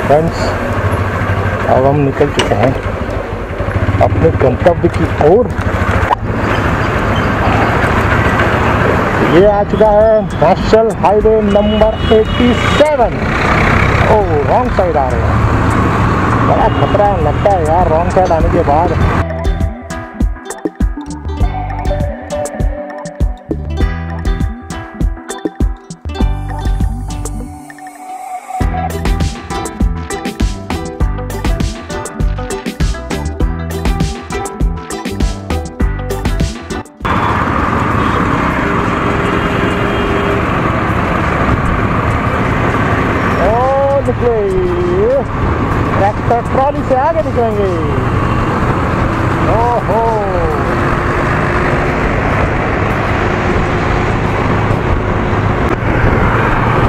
Friends, अब हम निकल चुके हैं अपने गंतव्य की ओर। ये आ चुका है नेशनल हाईवे नंबर 87। ओह, रॉन्ग साइड आ रहे हैं। बड़ा खतरा लगता है यार रॉन्ग साइड आने के बाद। ट्रैक्टर ट्रॉली से आगे निकलेंगे। ओहो,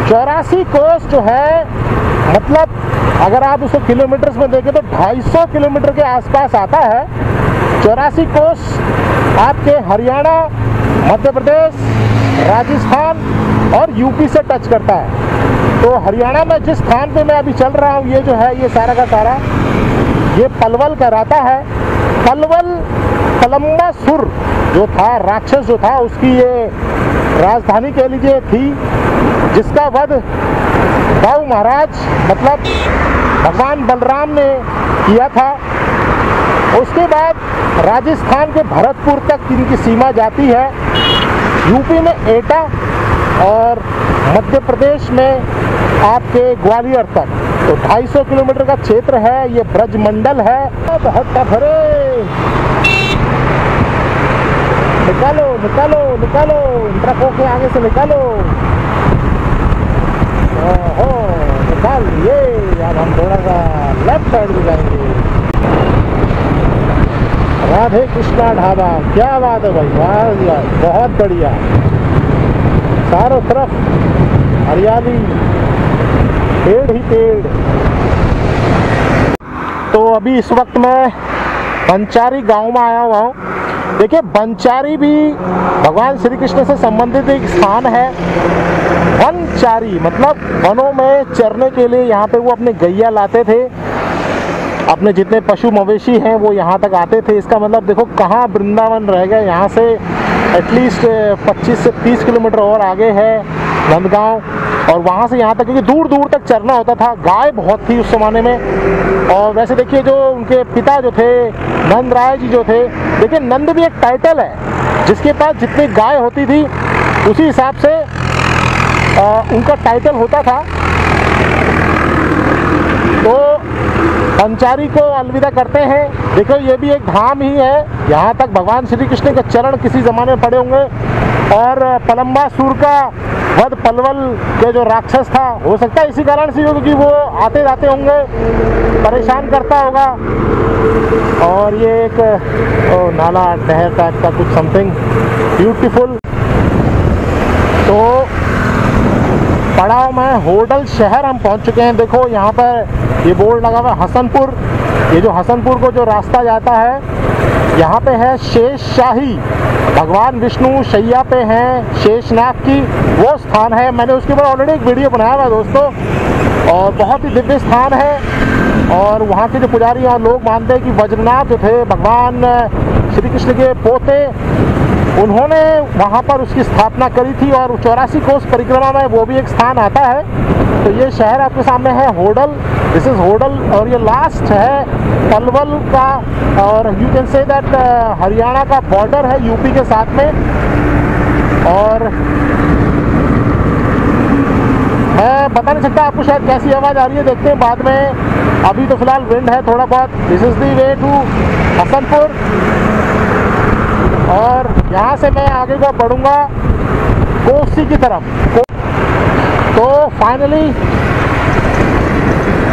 चौरासी कोस जो है, मतलब अगर आप उसको किलोमीटर्स में देखें तो 250 किलोमीटर के आसपास आता है। 84 कोस आपके हरियाणा, मध्य प्रदेश, राजस्थान और यूपी से टच करता है। तो हरियाणा में जिस स्थान पे मैं अभी चल रहा हूँ, ये जो है ये सारा का सारा ये पलवल कहलाता है। पलवल पलम्बासुर जो था, राक्षस जो था, उसकी ये राजधानी कह लीजिए थी, जिसका वध दाऊ महाराज मतलब भगवान बलराम ने किया था। उसके बाद राजस्थान के भरतपुर तक इनकी सीमा जाती है, यूपी में एटा और मध्य प्रदेश में आपके ग्वालियर तक। तो 250 किलोमीटर का क्षेत्र है, ये ब्रजमंडल है। बहुत टफ है। निकालो निकालो निकालो, ट्रकों के आगे से निकालो। ओहो, निकाल लिए। अब हम थोड़ा सा लेफ्ट साइड में जाएंगे। राधे कृष्णा ढाबा, क्या बात है भाई, वाह, बहुत बढ़िया। चारों तरफ हरियाली, पेड़ ही पेड़। तो अभी इस वक्त मैं बंचारी गांव में आया हुआ हूँ। देखिए, बंचारी भी भगवान श्री कृष्ण से संबंधित एक स्थान है। वनचारी मतलब वनों में चरने के लिए यहाँ पे वो अपने गैया लाते थे, अपने जितने पशु मवेशी हैं वो यहाँ तक आते थे। इसका मतलब देखो कहाँ वृंदावन रह गया, यहाँ से एटलीस्ट 25 से 30 किलोमीटर और आगे है नंदगांव, और वहाँ से यहाँ तक, क्योंकि दूर दूर तक चरना होता था। गाय बहुत थी उस ज़माने में। और वैसे देखिए, जो उनके पिता जो थे नंद राय जी जो थे, देखिए नंद भी एक टाइटल है, जिसके पास जितनी गाय होती थी उसी हिसाब से उनका टाइटल होता था। तो बंचारी को अलविदा करते हैं। देखो, ये भी एक धाम ही है, यहाँ तक भगवान श्री कृष्ण के चरण किसी ज़माने में पड़े होंगे। और पलम्बासुर का वध पलवल के जो राक्षस था, हो सकता है इसी कारण से, क्योंकि वो आते जाते होंगे, परेशान करता होगा। और ये एक नाला नहर टाइप का कुछ समथिंग ब्यूटीफुल। तो पड़ाव में होडल शहर हम पहुंच चुके हैं। देखो यहाँ पर ये बोर्ड लगा हुआ है हसनपुर। ये जो हसनपुर को जो रास्ता जाता है, यहाँ पे है शेष शाही, भगवान विष्णु शैया पे हैं, शेषनाग की वो स्थान है। मैंने उसके ऊपर ऑलरेडी एक वीडियो बनाया हुआ है दोस्तों, और बहुत ही दिव्य स्थान है। और वहाँ के जो पुजारी और लोग मानते हैं कि वज्रनाथ जो थे भगवान श्री कृष्ण के पोते, उन्होंने वहाँ पर उसकी स्थापना करी थी। और 84 कोस परिक्रमा में वो भी एक स्थान आता है। तो ये शहर आपके सामने है होडल, दिस इज़ होडल। और ये लास्ट है पलवल का, और you can say that Haryana का बॉर्डर है यूपी के साथ में। और मैं बता नहीं सकता आपको शायद कैसी आवाज़ आ रही है, देखते हैं बाद में। अभी तो फिलहाल विंड है थोड़ा बहुत। This is the way to Hasanpur, और यहाँ से मैं आगे को बढ़ूँगा कोसी की तरफ। तो फाइनली,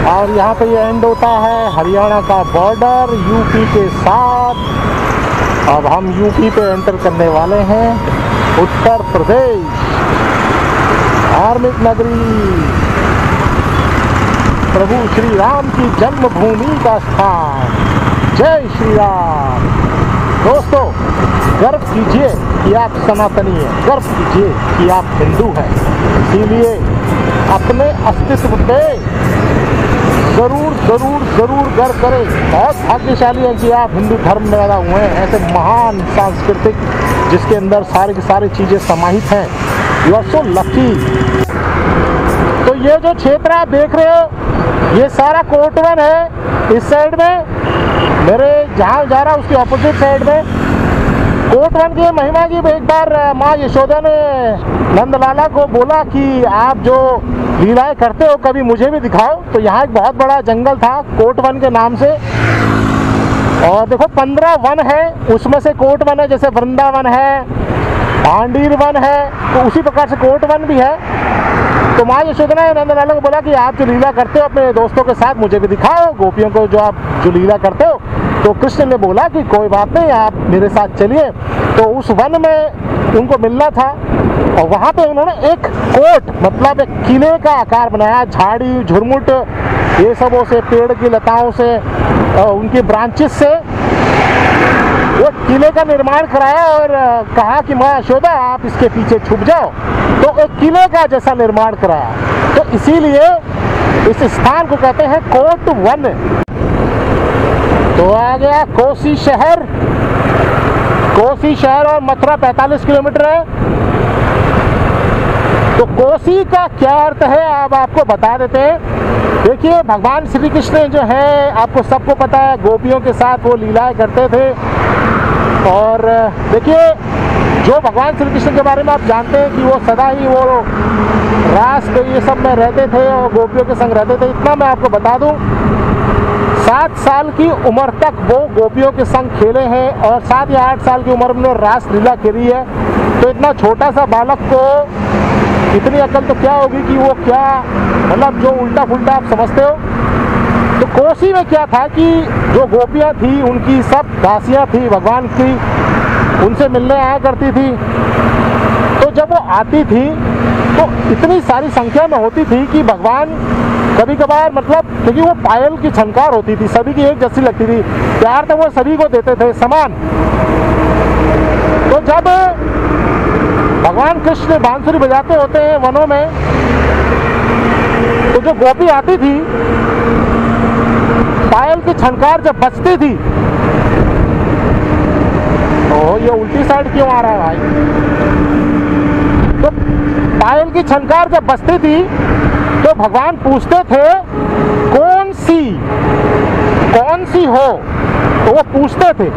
और यहाँ पे ये एंड होता है हरियाणा का बॉर्डर यूपी के साथ। अब हम यूपी पे एंटर करने वाले हैं, उत्तर प्रदेश, धार्मिक नगरी, प्रभु श्री राम की जन्मभूमि का स्थान। जय श्री राम। दोस्तों, गर्व कीजिए कि आप सनातनी हैं, गर्व कीजिए कि आप हिंदू हैं। इसीलिए अपने अस्तित्व पे ज़रूर ज़रूर ज़रूर गर्व करें। बहुत भाग्यशाली हैं कि आप हिंदू धर्म में पैदा हुए हैं, ऐसे महान सांस्कृतिक जिसके अंदर सारी की सारी चीज़ें समाहित हैं। You are so lucky. तो ये जो क्षेत्र आप देख रहे हो ये सारा कोटवन है। इस साइड में मेरे जहाँ जा रहा उसकी ऑपोजिट साइड में कोटवन की महिमा की एक बार माँ यशोदा ने नंदलाला को बोला कि आप जो लीलाएं करते हो कभी मुझे भी दिखाओ। तो यहाँ एक बहुत बड़ा जंगल था कोटवन के नाम से, और देखो 15 वन है, उसमें से कोटवन है। जैसे वृंदावन है, पांडीर वन है, तो उसी प्रकार से कोटवन भी है। तो माँ यशोदा ने नंदलाला को बोला कि आप जो लीला करते हो अपने दोस्तों के साथ मुझे भी दिखाओ, गोपियों को जो आप जो लीला करते हो। तो कृष्ण ने बोला कि कोई बात नहीं, आप मेरे साथ चलिए। तो उस वन में उनको मिलना था, और वहाँ पे उन्होंने एक कोट मतलब एक किले का आकार बनाया, झाड़ी झुरमुट ये सबों से, पेड़ की लताओं से, उनकी ब्रांचेस से वो किले का निर्माण कराया और कहा कि माँ यशोदा आप इसके पीछे छुप जाओ। तो एक किले का जैसा निर्माण कराया। तो इसीलिए इस स्थान को कहते हैं कोटवन। तो आ गया कोसी शहर। कोसी शहर और मथुरा 45 किलोमीटर है। तो कोसी का क्या अर्थ है अब आपको बता देते हैं। देखिए भगवान श्री कृष्ण जो है आपको सबको पता है, गोपियों के साथ वो लीलाएं करते थे। और देखिए जो भगवान श्री कृष्ण के बारे में आप जानते हैं कि वो सदा ही वो रास ये सब में रहते थे और गोपियों के संग रहते थे। इतना मैं आपको बता दूं, 7 साल की उम्र तक वो गोपियों के संग खेले हैं और 7 या 8 साल की उम्र में रास लीला खेली है। तो इतना छोटा सा बालक को इतनी अकल तो क्या होगी कि वो क्या मतलब जो उल्टा फुल्टा आप समझते हो। तो कोसी में क्या था कि जो गोपियाँ थी उनकी सब दासियाँ थी भगवान की, उनसे मिलने आया करती थी। तो जब वो आती थी तो इतनी सारी संख्या में होती थी कि भगवान कभी कभार मतलब क्योंकि वो पायल की झनकार होती थी, सभी की एक जैसी लगती थी, प्यार तो वो सभी को देते थे समान। तो जब भगवान कृष्ण बांसुरी बजाते होते हैं वनों में, तो जो गोपी आती थी पायल की झनकार जब बजती थी, तो ये उल्टी साइड क्यों आ रहा है भाई। तो पायल की झनकार जब बजती थी तो भगवान पूछते थे कौन सी हो, तो वो पूछते थे।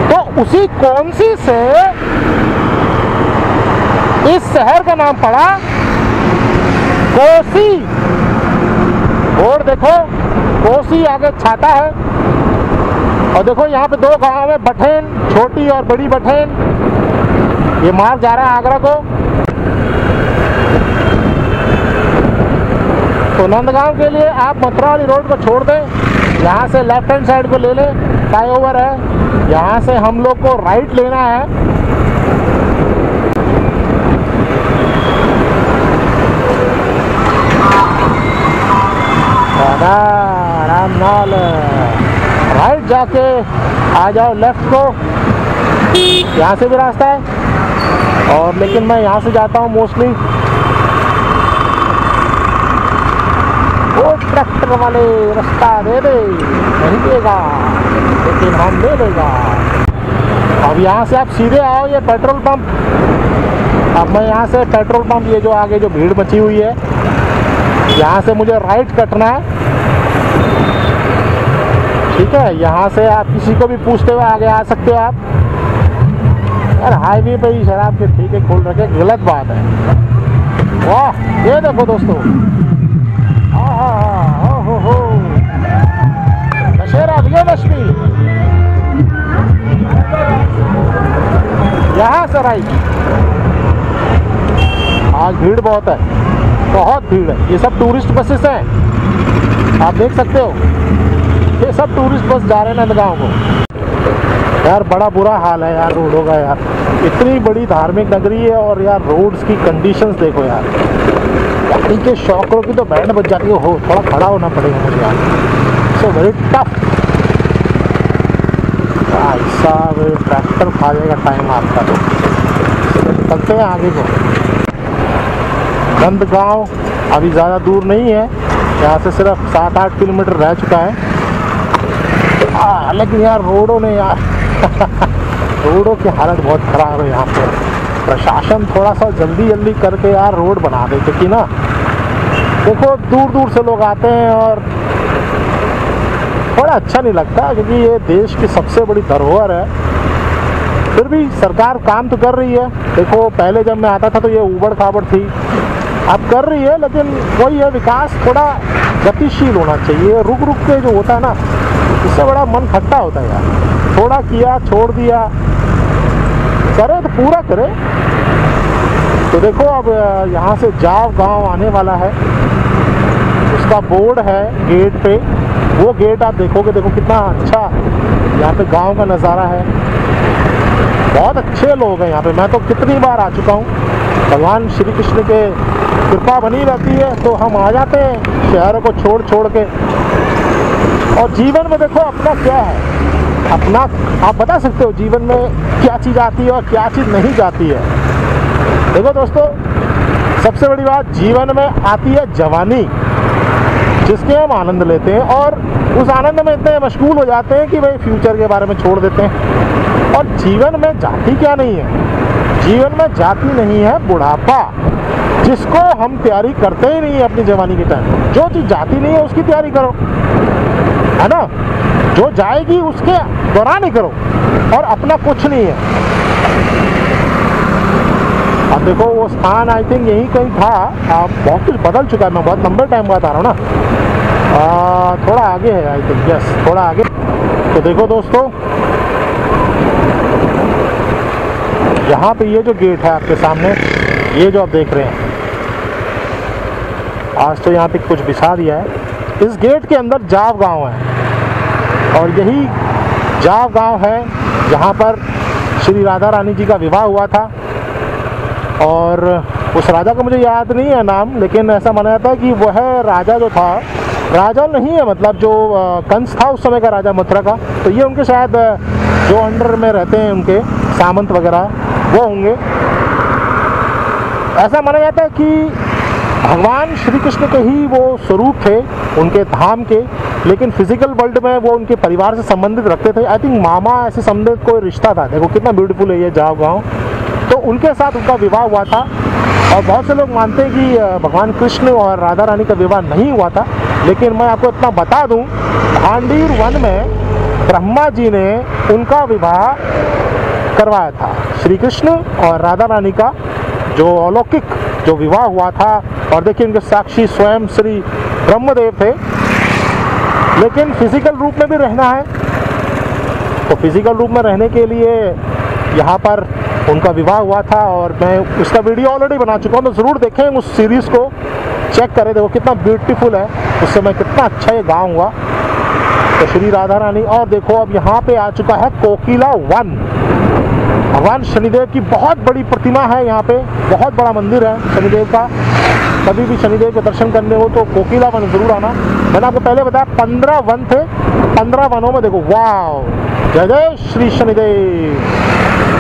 तो उसी कौन सी से इस शहर का नाम पड़ा कोसी। और देखो कोसी आगे छाता है, और देखो यहाँ पे 2 गांव है, बठेन छोटी और बड़ी बठेन। ये मार्ग जा रहा है आगरा को। तो नंदगांव के लिए आप मथुरा वाली रोड को छोड़ दें, यहाँ से लेफ्ट हैंड साइड को ले लें, फ्लाईओवर है, यहाँ से हम लोग को राइट लेना है। आराम नाल राइट जाके आ जाओ लेफ्ट को, यहाँ से भी रास्ता है। और लेकिन मैं यहाँ से जाता हूँ मोस्टली। वो ट्रैक्टर वाले रास्ता दे दे, नहीं देगा लेकिन हम दे देगा। अब यहाँ से आप सीधे आओ, ये पेट्रोल पंप। अब मैं यहाँ से पेट्रोल पंप, ये जो आगे जो भीड़ मची हुई है, यहाँ से मुझे राइट कटना है। ठीक है, यहाँ से आप किसी को भी पूछते हुए आगे आ सकते हो आप। यार हाईवे पे ही शराब के ठेके खोल रखे, गलत बात है। वाह ये देखो दोस्तों, हो दशहरा विजयदशमी। यहाँ से राइट। आज भीड़ बहुत है, बहुत भीड़ है। ये सब टूरिस्ट बसेस हैं, आप देख सकते हो। ये सब टूरिस्ट बस जा रहे हैं नंदगांव को। यार बड़ा बुरा हाल है यार रोडों का यार। इतनी बड़ी धार्मिक नगरी है और यार रोड्स की कंडीशंस देखो यार। गाड़ी के शॉकरों की तो बैंड बज जाती है। हो थोड़ा खड़ा होना पड़ेगा मुझे यार। So very tough. ऐसा ट्रैक्टर खा जाएगा टाइम आपका। तो निकलते हैं आगे को। नंदगांव अभी ज़्यादा दूर नहीं है, यहाँ से सिर्फ 7-8 किलोमीटर रह चुका है। लेकिन यार रोडों ने यार रोडों की हालत बहुत ख़राब है यहाँ पे। प्रशासन थोड़ा सा जल्दी करके यार रोड बना दे, क्योंकि ना देखो दूर दूर से लोग आते हैं और थोड़ा अच्छा नहीं लगता, क्योंकि ये देश की सबसे बड़ी धरोहर है। फिर भी सरकार काम तो कर रही है। देखो पहले जब मैं आता था तो ये उबड़ खाबड़ थी, अब कर रही है, लेकिन वही है, विकास थोड़ा गतिशील होना चाहिए। रुक रुक के जो होता है ना, इससे बड़ा मन खट्टा होता है यार। थोड़ा किया छोड़ दिया, करे तो पूरा करे। तो देखो अब यहाँ से जाव गांव आने वाला है, उसका बोर्ड है गेट पे। वो गेट आप देखोगे, देखो कितना अच्छा यहाँ पे गांव का नज़ारा है। बहुत अच्छे लोग हैं यहाँ पे, मैं तो कितनी बार आ चुका हूँ। भगवान श्री कृष्ण के कृपा बनी रहती है तो हम आ जाते हैं शहरों को छोड़ के। और जीवन में देखो अपना क्या है, अपना आप बता सकते हो जीवन में क्या चीज़ आती है और क्या चीज़ नहीं जाती है। देखो दोस्तों, सबसे बड़ी बात जीवन में आती है जवानी, जिसके हम आनंद लेते हैं और उस आनंद में इतने मशगूल हो जाते हैं कि भाई फ्यूचर के बारे में छोड़ देते हैं। और जीवन में जाति क्या नहीं है, जीवन में जाति नहीं है बुढ़ापा, जिसको हम तैयारी करते ही नहीं है अपनी जवानी के टाइम। जो चीज़ जाती नहीं है उसकी तैयारी करो, है ना, जो जाएगी उसके दौरान ही करो, और अपना कुछ नहीं है। अब देखो वो स्थान आई थिंक यहीं कहीं था, अब बहुत कुछ बदल चुका है। मैं बहुत लंबे टाइम बाद आ रहा हूँ ना, थोड़ा आगे है आई थिंक, यस थोड़ा आगे। तो देखो दोस्तों, यहाँ पे ये जो गेट है आपके सामने, ये जो आप देख रहे हैं, आज तो यहाँ पे कुछ बिछा दिया है। इस गेट के अंदर जाव गांव है, और यही जाव गांव है जहाँ पर श्री राधा रानी जी का विवाह हुआ था। और उस राजा का मुझे याद नहीं है नाम, लेकिन ऐसा माना जाता है कि वह राजा जो था, राजा नहीं है मतलब जो कंस था उस समय का राजा मथुरा का, तो ये उनके शायद जो अंडर में रहते हैं उनके सामंत वगैरह वो होंगे। ऐसा माना जाता है कि भगवान श्री कृष्ण के ही वो स्वरूप थे उनके धाम के, लेकिन फिजिकल वर्ल्ड में वो उनके परिवार से संबंधित रखते थे। आई थिंक मामा ऐसे संबंधित कोई रिश्ता था। देखो कितना ब्यूटीफुल है ये जाव गाँव। तो उनके साथ उनका विवाह हुआ था, और बहुत से लोग मानते हैं कि भगवान कृष्ण और राधा रानी का विवाह नहीं हुआ था। लेकिन मैं आपको इतना बता दूं, भांडीर वन में ब्रह्मा जी ने उनका विवाह करवाया था। श्री कृष्ण और राधा रानी का जो अलौकिक जो विवाह हुआ था, और देखिए उनके साक्षी स्वयं श्री ब्रह्मदेव थे। लेकिन फिजिकल रूप में भी रहना है, तो फिजिकल रूप में रहने के लिए यहाँ पर उनका विवाह हुआ था, और मैं उसका वीडियो ऑलरेडी बना चुका हूँ, तो ज़रूर देखें उस सीरीज़ को, चेक करें। देखो कितना ब्यूटीफुल है, उस समय कितना अच्छा ये गाँव हुआ। तो श्री राधा रानी, और देखो अब यहाँ पे आ चुका है कोकिला वन। भगवान शनिदेव की बहुत बड़ी प्रतिमा है यहाँ पे, बहुत बड़ा मंदिर है शनिदेव का। कभी भी शनिदेव के दर्शन करने हो तो कोकिला वन ज़रूर आना। मैंने आपको पहले बताया 15 वन थे, 15 वनों में देखो, वाह, जय जय श्री शनिदेव।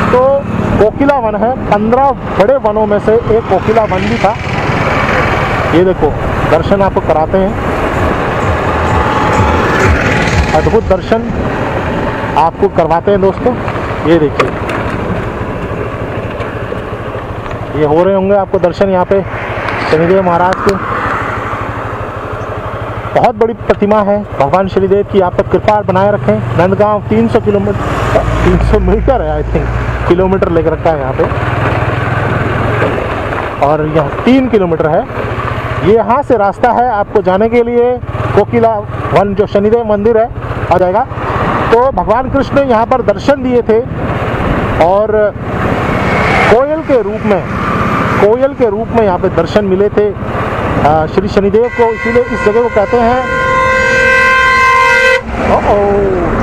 तो कोकिला वन है, 15 बड़े वनों में से एक कोकिला वन भी था। ये देखो दर्शन आपको कराते हैं, अद्भुत दर्शन आपको करवाते हैं दोस्तों। ये देखिए, ये हो रहे होंगे आपको दर्शन यहाँ पे शनिदेव महाराज के। बहुत बड़ी प्रतिमा है भगवान शनिदेव की, आप तक कृपा बनाए रखें। नंदगांव 300 मीटर है आई थिंक, किलोमीटर लेकर रखा है यहाँ पे, और यहाँ 3 किलोमीटर है। ये यहाँ से रास्ता है आपको जाने के लिए कोकिला वन, जो शनिदेव मंदिर है, आ जाएगा। तो भगवान कृष्ण ने यहाँ पर दर्शन दिए थे, और कोयल के रूप में यहाँ पे दर्शन मिले थे श्री शनिदेव को। इसीलिए इस जगह को कहते हैं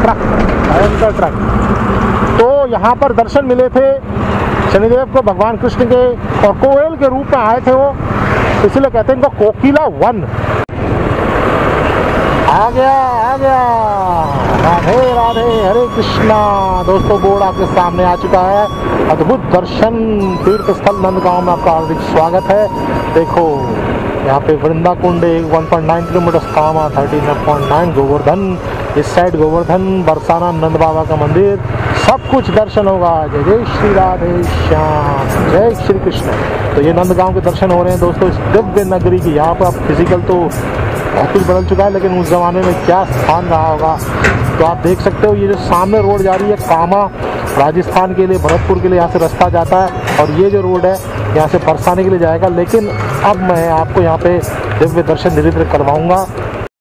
ट्रक, भयंकर ट्रक। तो यहाँ पर दर्शन मिले थे शनिदेव को भगवान कृष्ण के, और कोयल के रूप में आए थे वो, इसलिए कहते हैं इनको कोकिला वन। आ गया राधे राधे, हरे कृष्णा। दोस्तों बोर्ड आपके सामने आ चुका है, अद्भुत दर्शन तीर्थ स्थल नंदगांव में आपका हार्दिक स्वागत है। देखो यहाँ पे वृंदा कुंड 1.9 किलोमीटर, कामा 13.9, गोवर्धन इस साइड, गोवर्धन, बरसाना नंद बाबा का मंदिर, सब कुछ दर्शन होगा। जय जय श्री राधे श्याम, जय श्री कृष्ण। तो ये नंदगांव के दर्शन हो रहे हैं दोस्तों इस दिव्य नगरी की। यहाँ पर अब फिजिकल तो बहुत कुछ बदल चुका है, लेकिन उस ज़माने में क्या स्थान रहा होगा। तो आप देख सकते हो ये जो सामने रोड जा रही है कामा, राजस्थान के लिए, भरतपुर के लिए यहाँ से रास्ता जाता है, और ये जो रोड है यहाँ से बरसाने के लिए जाएगा। लेकिन अब मैं आपको यहाँ पे दिव्य दर्शन धीरे धीरे करवाऊँगा।